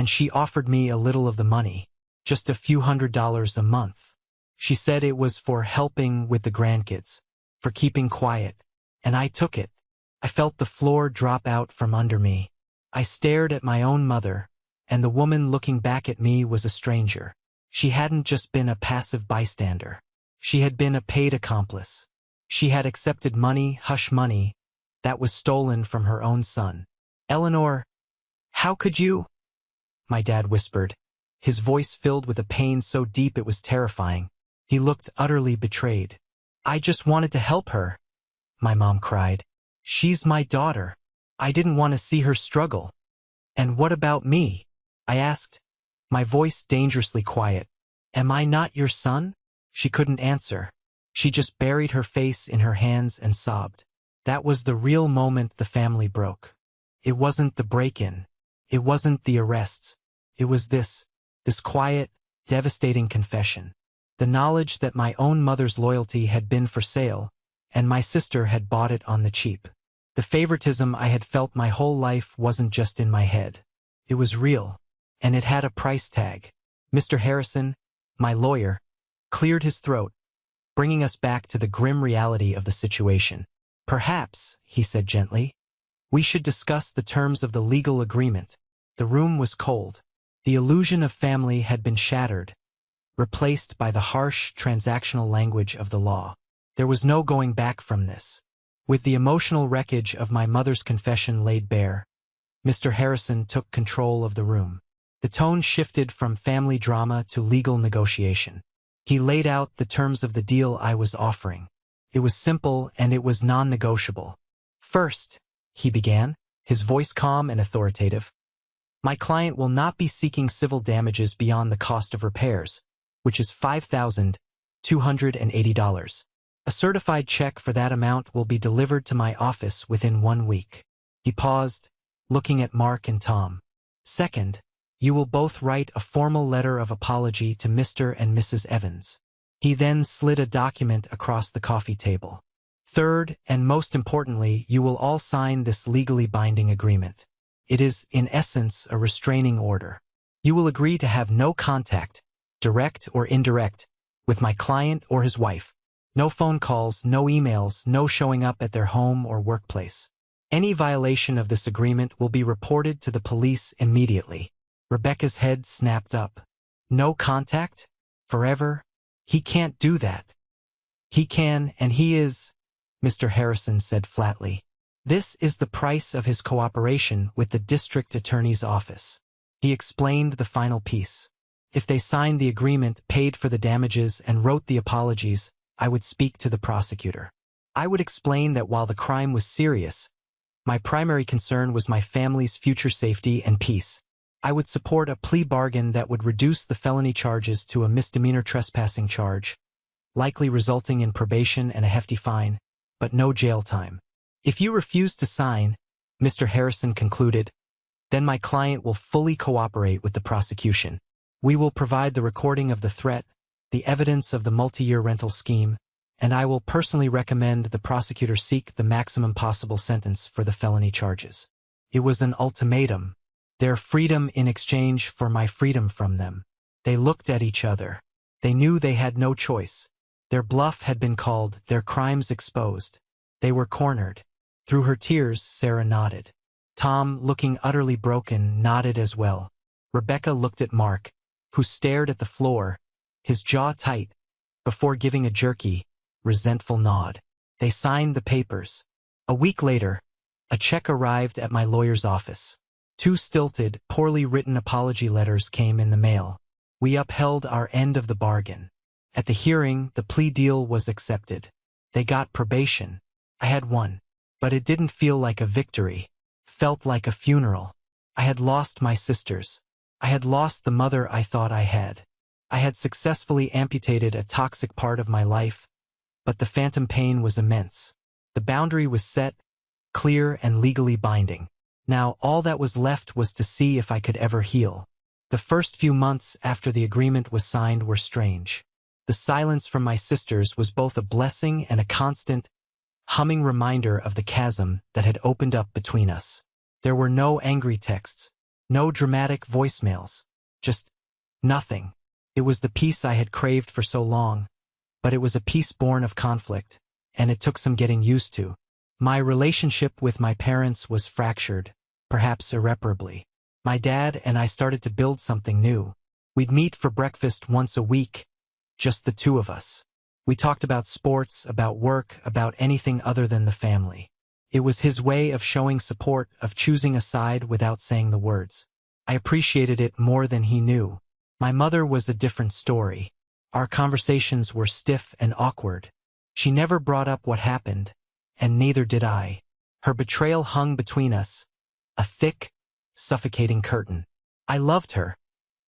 she offered me a little of the money, just a few $100s a month. She said it was for helping with the grandkids, for keeping quiet. And I took it." I felt the floor drop out from under me. I stared at my own mother, and the woman looking back at me was a stranger. She hadn't just been a passive bystander. She had been a paid accomplice. She had accepted money, hush money, that was stolen from her own son. "Eleanor, how could you?" my dad whispered, his voice filled with a pain so deep it was terrifying. He looked utterly betrayed. "I just wanted to help her," my mom cried. "She's my daughter. I didn't want to see her struggle." "And what about me?" I asked, my voice dangerously quiet. "Am I not your son?" She couldn't answer. She just buried her face in her hands and sobbed. That was the real moment the family broke. It wasn't the break-in. It wasn't the arrests. It was this quiet, devastating confession. The knowledge that my own mother's loyalty had been for sale, and my sister had bought it on the cheap. The favoritism I had felt my whole life wasn't just in my head. It was real, and it had a price tag. Mr. Harrison, my lawyer, cleared his throat, bringing us back to the grim reality of the situation. "Perhaps," he said gently, "we should discuss the terms of the legal agreement." The room was cold. The illusion of family had been shattered, replaced by the harsh, transactional language of the law. There was no going back from this. With the emotional wreckage of my mother's confession laid bare, Mr. Harrison took control of the room. The tone shifted from family drama to legal negotiation. He laid out the terms of the deal I was offering. It was simple and it was non-negotiable. "First," he began, his voice calm and authoritative, "my client will not be seeking civil damages beyond the cost of repairs, which is $5,280. A certified check for that amount will be delivered to my office within 1 week." He paused, looking at Mark and Tom. "Second, you will both write a formal letter of apology to Mr. and Mrs. Evans." He then slid a document across the coffee table. "Third, and most importantly, you will all sign this legally binding agreement. It is, in essence, a restraining order. You will agree to have no contact, direct or indirect, with my client or his wife. No phone calls, no emails, no showing up at their home or workplace. Any violation of this agreement will be reported to the police immediately." Rebecca's head snapped up. "No contact? Forever? He can't do that." "He can, and he is," Mr. Harrison said flatly. "This is the price of his cooperation with the district attorney's office." He explained the final piece. "If they signed the agreement, paid for the damages, and wrote the apologies, I would speak to the prosecutor. I would explain that while the crime was serious, my primary concern was my family's future safety and peace. I would support a plea bargain that would reduce the felony charges to a misdemeanor trespassing charge, likely resulting in probation and a hefty fine, but no jail time. If you refuse to sign," Mr. Harrison concluded, "then my client will fully cooperate with the prosecution. We will provide the recording of the threat, the evidence of the multi-year rental scheme, and I will personally recommend the prosecutor seek the maximum possible sentence for the felony charges." It was an ultimatum. Their freedom in exchange for my freedom from them. They looked at each other. They knew they had no choice. Their bluff had been called, their crimes exposed. They were cornered. Through her tears, Sarah nodded. Tom, looking utterly broken, nodded as well. Rebecca looked at Mark, who stared at the floor, his jaw tight, before giving a jerky, resentful nod. They signed the papers. A week later, a check arrived at my lawyer's office. 2 stilted, poorly written apology letters came in the mail. We upheld our end of the bargain. At the hearing, the plea deal was accepted. They got probation. I had won. But it didn't feel like a victory. Felt like a funeral. I had lost my sisters. I had lost the mother I thought I had. I had successfully amputated a toxic part of my life, but the phantom pain was immense. The boundary was set, clear and legally binding. Now all that was left was to see if I could ever heal. The first few months after the agreement was signed were strange. The silence from my sisters was both a blessing and a constant, humming reminder of the chasm that had opened up between us. There were no angry texts, no dramatic voicemails, just nothing. It was the peace I had craved for so long, but it was a peace born of conflict, and it took some getting used to. My relationship with my parents was fractured, perhaps irreparably. My dad and I started to build something new. We'd meet for breakfast once a week, just the 2 of us. We talked about sports, about work, about anything other than the family. It was his way of showing support, of choosing a side without saying the words. I appreciated it more than he knew. My mother was a different story. Our conversations were stiff and awkward. She never brought up what happened, and neither did I. Her betrayal hung between us, a thick, suffocating curtain. I loved her,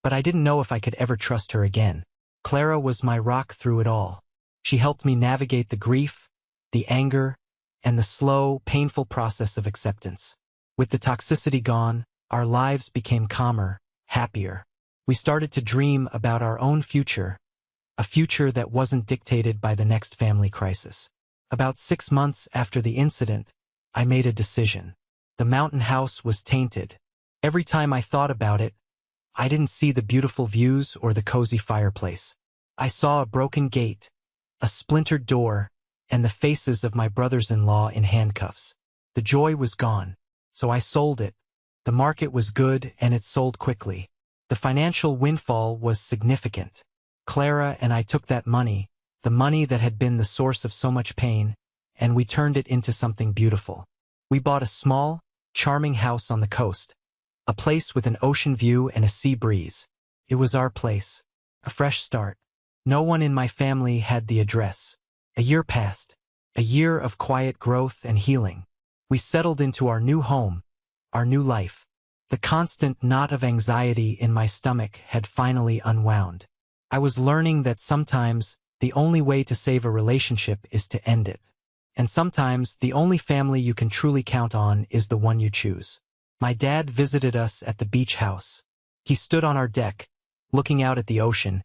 but I didn't know if I could ever trust her again. Clara was my rock through it all. She helped me navigate the grief, the anger, and the slow, painful process of acceptance. With the toxicity gone, our lives became calmer, happier. We started to dream about our own future, a future that wasn't dictated by the next family crisis. About 6 months after the incident, I made a decision. The mountain house was tainted. Every time I thought about it, I didn't see the beautiful views or the cozy fireplace. I saw a broken gate, a splintered door, and the faces of my brothers-in-law in handcuffs. The joy was gone, so I sold it. The market was good and it sold quickly. The financial windfall was significant. Clara and I took that money, the money that had been the source of so much pain, and we turned it into something beautiful. We bought a small, charming house on the coast, a place with an ocean view and a sea breeze. It was our place, a fresh start. No one in my family had the address. A year passed, a year of quiet growth and healing. We settled into our new home, our new life. The constant knot of anxiety in my stomach had finally unwound. I was learning that sometimes the only way to save a relationship is to end it. And sometimes the only family you can truly count on is the one you choose. My dad visited us at the beach house. He stood on our deck, looking out at the ocean,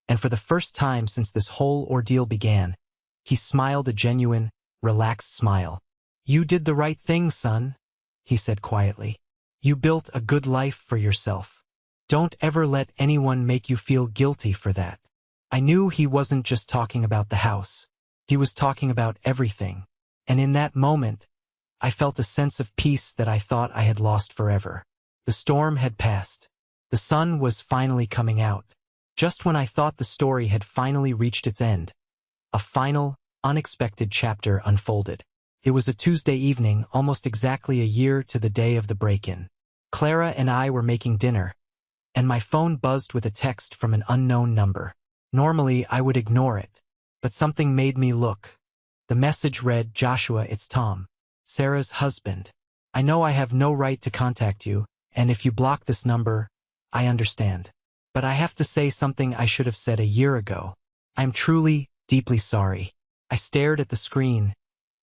and for the first time since this whole ordeal began, he smiled a genuine, relaxed smile. "You did the right thing, son," he said quietly. "You built a good life for yourself. Don't ever let anyone make you feel guilty for that." I knew he wasn't just talking about the house. He was talking about everything. And in that moment, I felt a sense of peace that I thought I had lost forever. The storm had passed. The sun was finally coming out. Just when I thought the story had finally reached its end, a final, unexpected chapter unfolded. It was a Tuesday evening, almost exactly a year to the day of the break-in. Clara and I were making dinner, and my phone buzzed with a text from an unknown number. Normally, I would ignore it, but something made me look. The message read, "Joshua, it's Tom, Sarah's husband. I know I have no right to contact you, and if you block this number, I understand. But I have to say something I should have said a year ago. I'm truly, deeply sorry." I stared at the screen,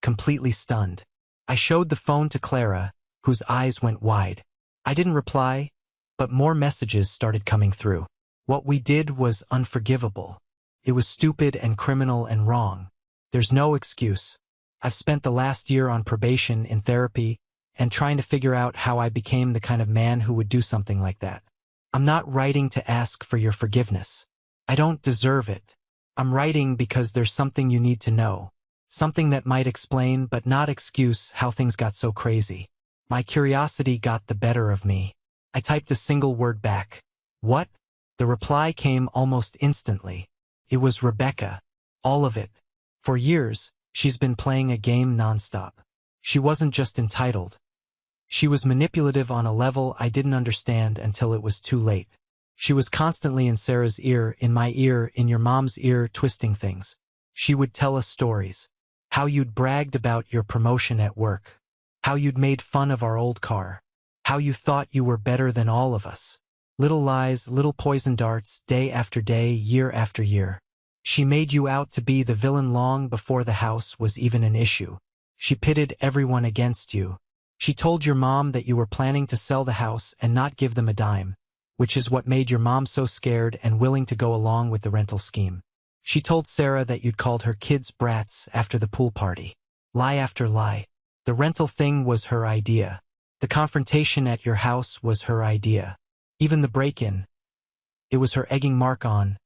completely stunned. I showed the phone to Clara, whose eyes went wide. I didn't reply, but more messages started coming through. What we did was unforgivable. It was stupid and criminal and wrong. There's no excuse. I've spent the last year on probation in therapy and trying to figure out how I became the kind of man who would do something like that. I'm not writing to ask for your forgiveness. I don't deserve it. I'm writing because there's something you need to know. Something that might explain but not excuse how things got so crazy. My curiosity got the better of me. I typed a single word back. "What?" The reply came almost instantly. It was Rebecca. All of it. For years, she's been playing a game nonstop. She wasn't just entitled. She was manipulative on a level I didn't understand until it was too late. She was constantly in Sarah's ear, in my ear, in your mom's ear, twisting things. She would tell us stories. How you'd bragged about your promotion at work. How you'd made fun of our old car. How you thought you were better than all of us. Little lies, little poison darts, day after day, year after year. She made you out to be the villain long before the house was even an issue. She pitted everyone against you. She told your mom that you were planning to sell the house and not give them a dime, which is what made your mom so scared and willing to go along with the rental scheme. She told Sarah that you'd called her kids brats after the pool party. Lie after lie. The rental thing was her idea. The confrontation at your house was her idea. Even the break-in. It was her egging Mark on,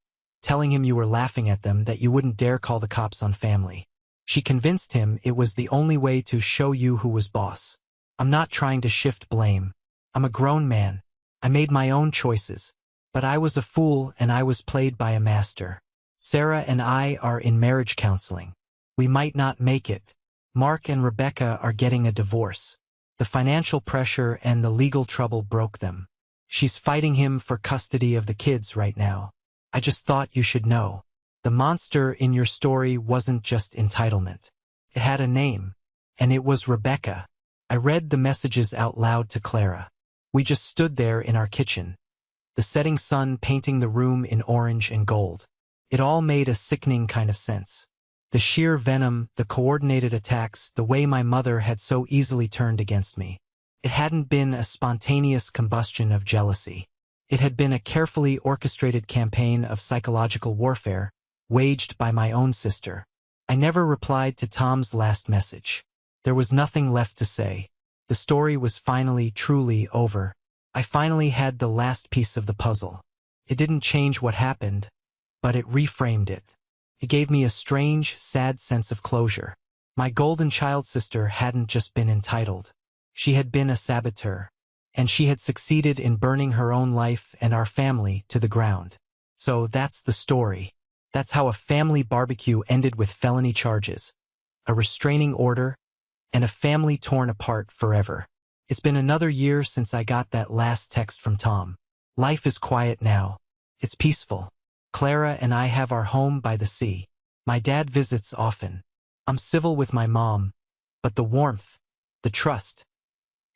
telling him you were laughing at them, that you wouldn't dare call the cops on family. She convinced him it was the only way to show you who was boss. I'm not trying to shift blame. I'm a grown man. I made my own choices. But I was a fool and I was played by a master. Sarah and I are in marriage counseling. We might not make it. Mark and Rebecca are getting a divorce. The financial pressure and the legal trouble broke them. She's fighting him for custody of the kids right now. I just thought you should know. The monster in your story wasn't just entitlement. It had a name. And it was Rebecca. I read the messages out loud to Clara. We just stood there in our kitchen. The setting sun painting the room in orange and gold. It all made a sickening kind of sense. The sheer venom, the coordinated attacks, the way my mother had so easily turned against me. It hadn't been a spontaneous combustion of jealousy. It had been a carefully orchestrated campaign of psychological warfare, waged by my own sister. I never replied to Tom's last message. There was nothing left to say. The story was finally, truly over. I finally had the last piece of the puzzle. It didn't change what happened, but it reframed it. It gave me a strange, sad sense of closure. My golden child sister hadn't just been entitled. She had been a saboteur, and she had succeeded in burning her own life and our family to the ground. So that's the story. That's how a family barbecue ended with felony charges, a restraining order, and a family torn apart forever. It's been another year since I got that last text from Tom. Life is quiet now. It's peaceful. Clara and I have our home by the sea. My dad visits often. I'm civil with my mom, but the warmth, the trust,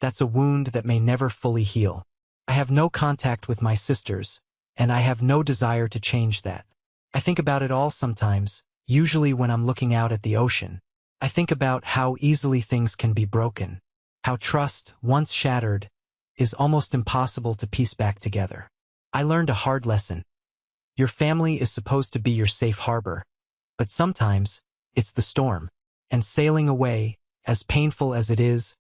that's a wound that may never fully heal. I have no contact with my sisters, and I have no desire to change that. I think about it all sometimes, usually when I'm looking out at the ocean. I think about how easily things can be broken, how trust, once shattered, is almost impossible to piece back together. I learned a hard lesson. Your family is supposed to be your safe harbor, but sometimes it's the storm, and sailing away, as painful as it is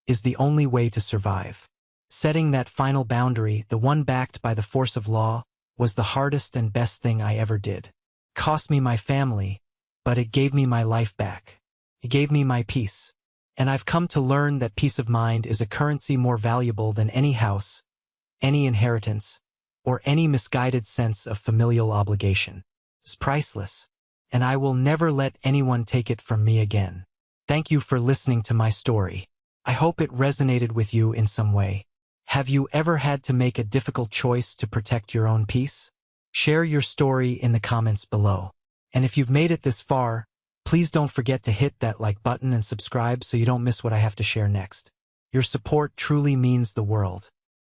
the only way to survive. Setting that final boundary, the one backed by the force of law, was the hardest and best thing I ever did. It cost me my family, but it gave me my life back. It gave me my peace. And I've come to learn that peace of mind is a currency more valuable than any house, any inheritance, or any misguided sense of familial obligation. It's priceless, and I will never let anyone take it from me again. Thank you for listening to my story. I hope it resonated with you in some way. Have you ever had to make a difficult choice to protect your own peace? Share your story in the comments below. And if you've made it this far, please don't forget to hit that like button and subscribe so you don't miss what I have to share next. Your support truly means the world.